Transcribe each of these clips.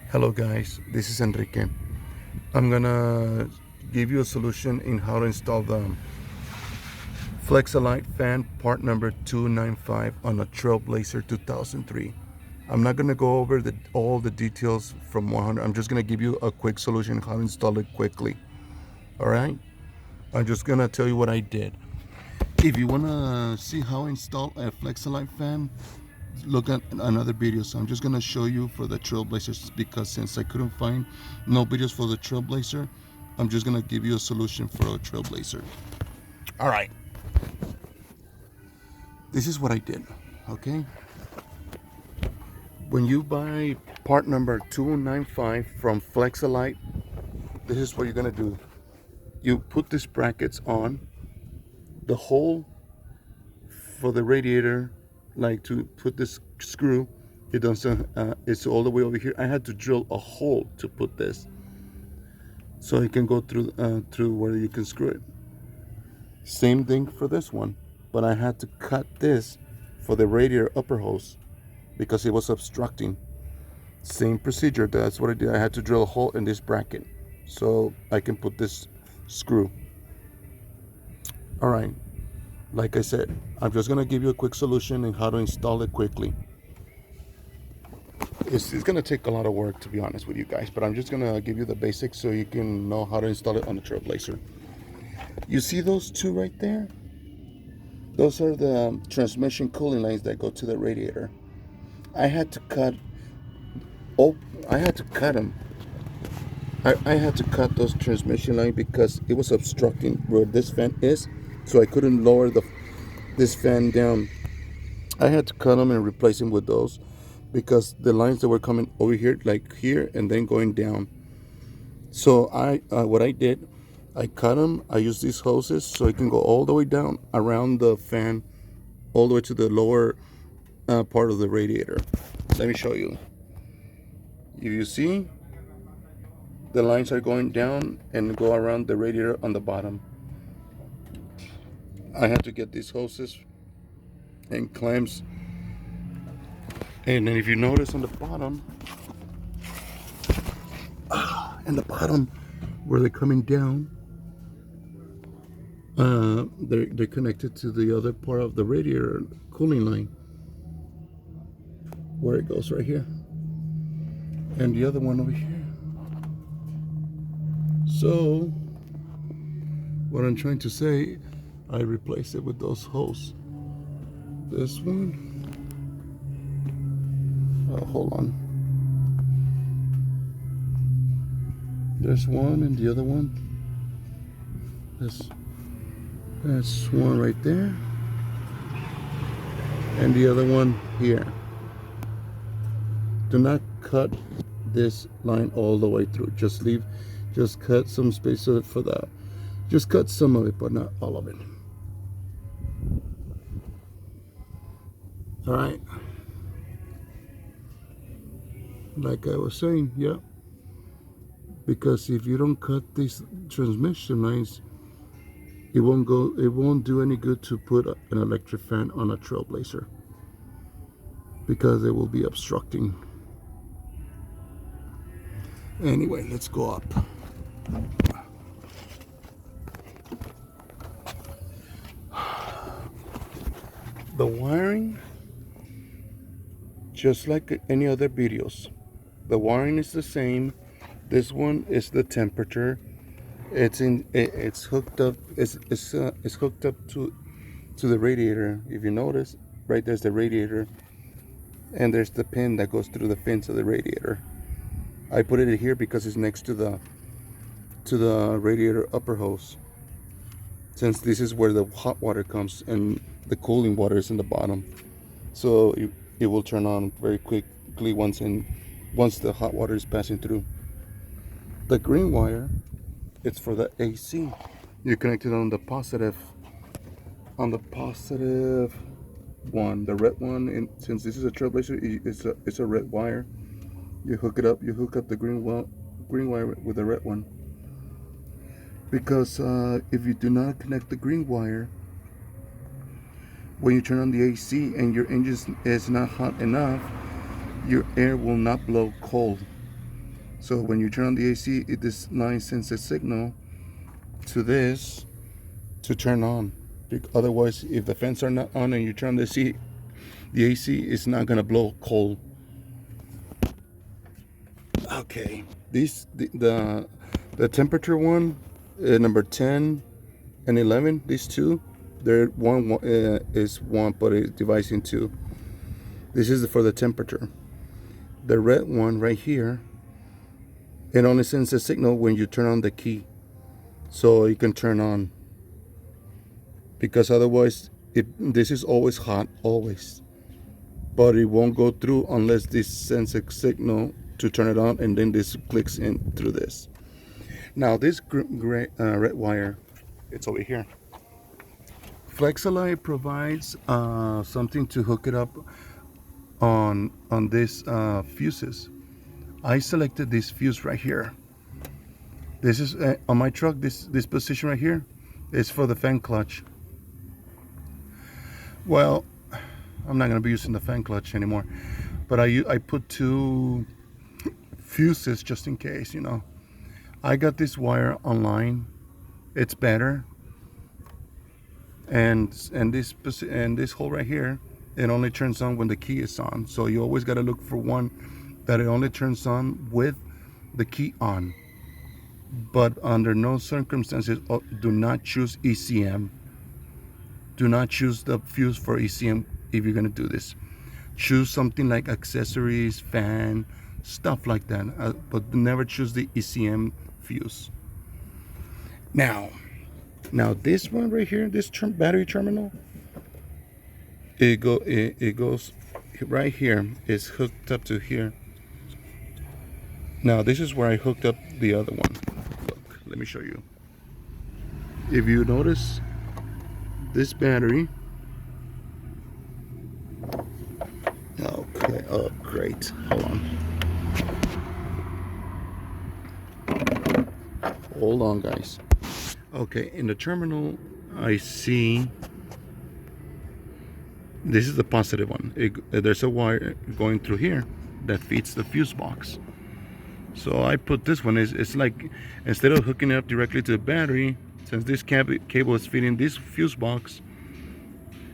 Hello guys, this is Enrique. I'm gonna give you a solution in how to install the Flex-A-Lite fan part number 295 on a Trailblazer 2003. I'm not gonna go over all the details from 100. I'm just gonna give you a quick solution how to install it quickly. Alright? I'm just gonna tell you what I did. If you wanna see how I install a Flex-A-Lite fan, look at another video. So I'm just gonna show you for the Trailblazers, because since I couldn't find no videos for the Trailblazer, I'm just gonna give you a solution for a Trailblazer. All right, this is what I did. Okay, when you buy part number 295 from Flex-A-Lite, this is what you're gonna do. You put these brackets on the hole for the radiator, like to put this screw. It doesn't. It's all the way over here. I had to drill a hole to put this, so it can go through where you can screw it. Same thing for this one, but I had to cut this for the radiator upper hose because it was obstructing. Same procedure. That's what I did. I had to drill a hole in this bracket so I can put this screw. All right. Like I said, I'm just gonna give you a quick solution in how to install it quickly. It's gonna take a lot of work, to be honest with you guys, but I'm just gonna give you the basics so you can know how to install it on the Trailblazer. You see those two right there? Those are the transmission cooling lines that go to the radiator. I had to cut. Oh, I had to cut them. I had to cut those transmission lines because it was obstructing where this fan is, so I couldn't lower this fan down. I had to cut them and replace them with those because the lines that were coming over here, like here, and then going down. So what I did, I cut them. I used these hoses so it can go all the way down around the fan, all the way to the lower part of the radiator. Let me show you. If you see, the lines are going down and go around the radiator on the bottom. I had to get these hoses and clamps. And then if you notice on the bottom, where they're coming down, they're connected to the other part of the radiator cooling line, where it goes right here, and the other one over here. So what I'm trying to say, I replaced it with those hoses. This one, hold on. There's one, and the other one. That's one right there, and the other one here. Do not cut this line all the way through. Just cut some space for that. Just cut some of it, but not all of it. All right. Like I was saying, yeah. Because if you don't cut these transmission lines, it won't do any good to put an electric fan on a Trailblazer, because it will be obstructing. Anyway, let's go up. The wiring, just like any other videos, the wiring is the same. This one is the temperature. It's hooked up. It's hooked up to the radiator. If you notice, right there's the radiator, and there's the pin that goes through the fins of the radiator. I put it here because it's next to the radiator upper hose, since this is where the hot water comes and the cooling water is in the bottom. So it will turn on very quickly once the hot water is passing through. The green wire, it's for the AC. You connect it on the positive one, the red one. And since this is a Trailblazer, it's a red wire. You hook it up. You hook up the green wire with the red one. Because if you do not connect the green wire, when you turn on the AC and your engine is not hot enough, your air will not blow cold. So when you turn on the AC, this line sends a signal to this to turn on. Otherwise, if the fans are not on and you turn the AC is not gonna blow cold. Okay, the temperature one, number 10 and 11, these two, they're one is one, but it divides in two. This is for the temperature. The red one right here, it only sends a signal when you turn on the key, so you can turn on. Because otherwise, this is always hot, always. But it won't go through unless this sends a signal to turn it on, and then this clicks in through this. Now this red wire, it's over here. Flex-A-Lite provides something to hook it up on this fuses. I selected this fuse right here. This is on my truck. This position right here is for the fan clutch. Well, I'm not gonna be using the fan clutch anymore, but I put two fuses just in case, you know. I got this wire online. It's better. And this hole right here, it only turns on when the key is on. So you always got to look for one that it only turns on with the key on. But under no circumstances, do not choose ECM. Do not choose the fuse for ECM if you're gonna do this. Choose something like accessories, fan, stuff like that. But never choose the ECM fuse. Now this one right here, this battery terminal, it goes right here. It's hooked up to here. Now this is where I hooked up the other one. Look, let me show you. If you notice, this battery. Okay. Oh, great. Hold on. Hold on, guys. Okay, in the terminal, I see this is the positive one. There's a wire going through here that feeds the fuse box. So I put this one. It's like, instead of hooking it up directly to the battery, since this cable is feeding this fuse box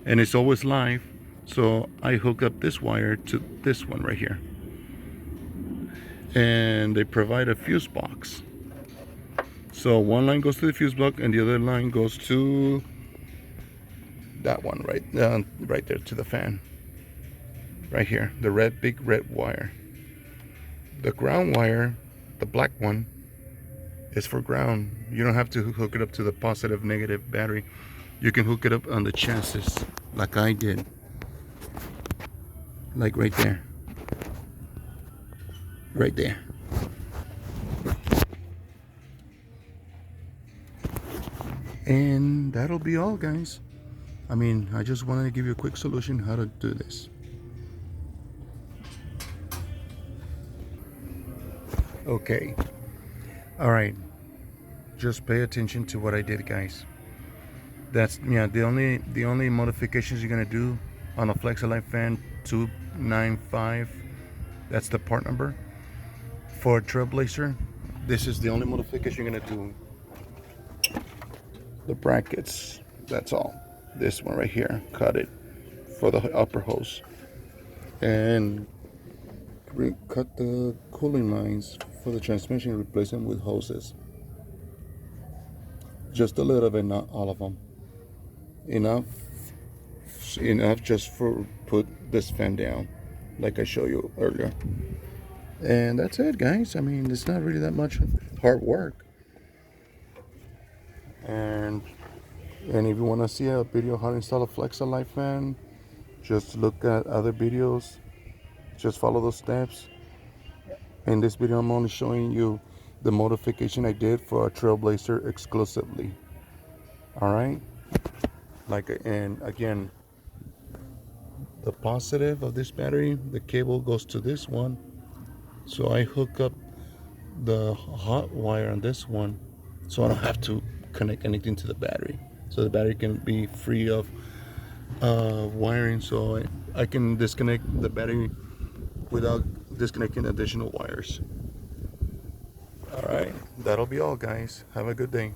and it's always live, so I hook up this wire to this one right here. And they provide a fuse box. So one line goes to the fuse box and the other line goes to that one right there, to the fan. Right here, the big red wire. The ground wire, the black one, is for ground. You don't have to hook it up to the positive, negative battery. You can hook it up on the chassis like I did. Like right there. Right there. And that'll be all, guys. I mean, I just wanted to give you a quick solution how to do this. Okay. All right. Just pay attention to what I did, guys. That's the only modifications you're gonna do on a Flex-A-Lite fan 295. That's the part number for Trailblazer. This is the only modification you're gonna do. The brackets. That's all. This one right here. Cut it for the upper hose, and cut the cooling lines for the transmission. Replace them with hoses. Just a little bit, not all of them. Enough just for put this fan down like I showed you earlier. And that's it, guys. I mean, it's not really that much hard work. And if you want to see a video how to install a Flex-A-Lite fan, just look at other videos. Just follow those steps. In this video, I'm only showing you the modification I did for a Trailblazer exclusively. All right. And again, the positive of this battery, the cable goes to this one. So I hook up the hot wire on this one, so I don't have to connect anything to the battery. So the battery can be free of wiring, so I can disconnect the battery without disconnecting additional wires. All right, that'll be all, guys. Have a good day.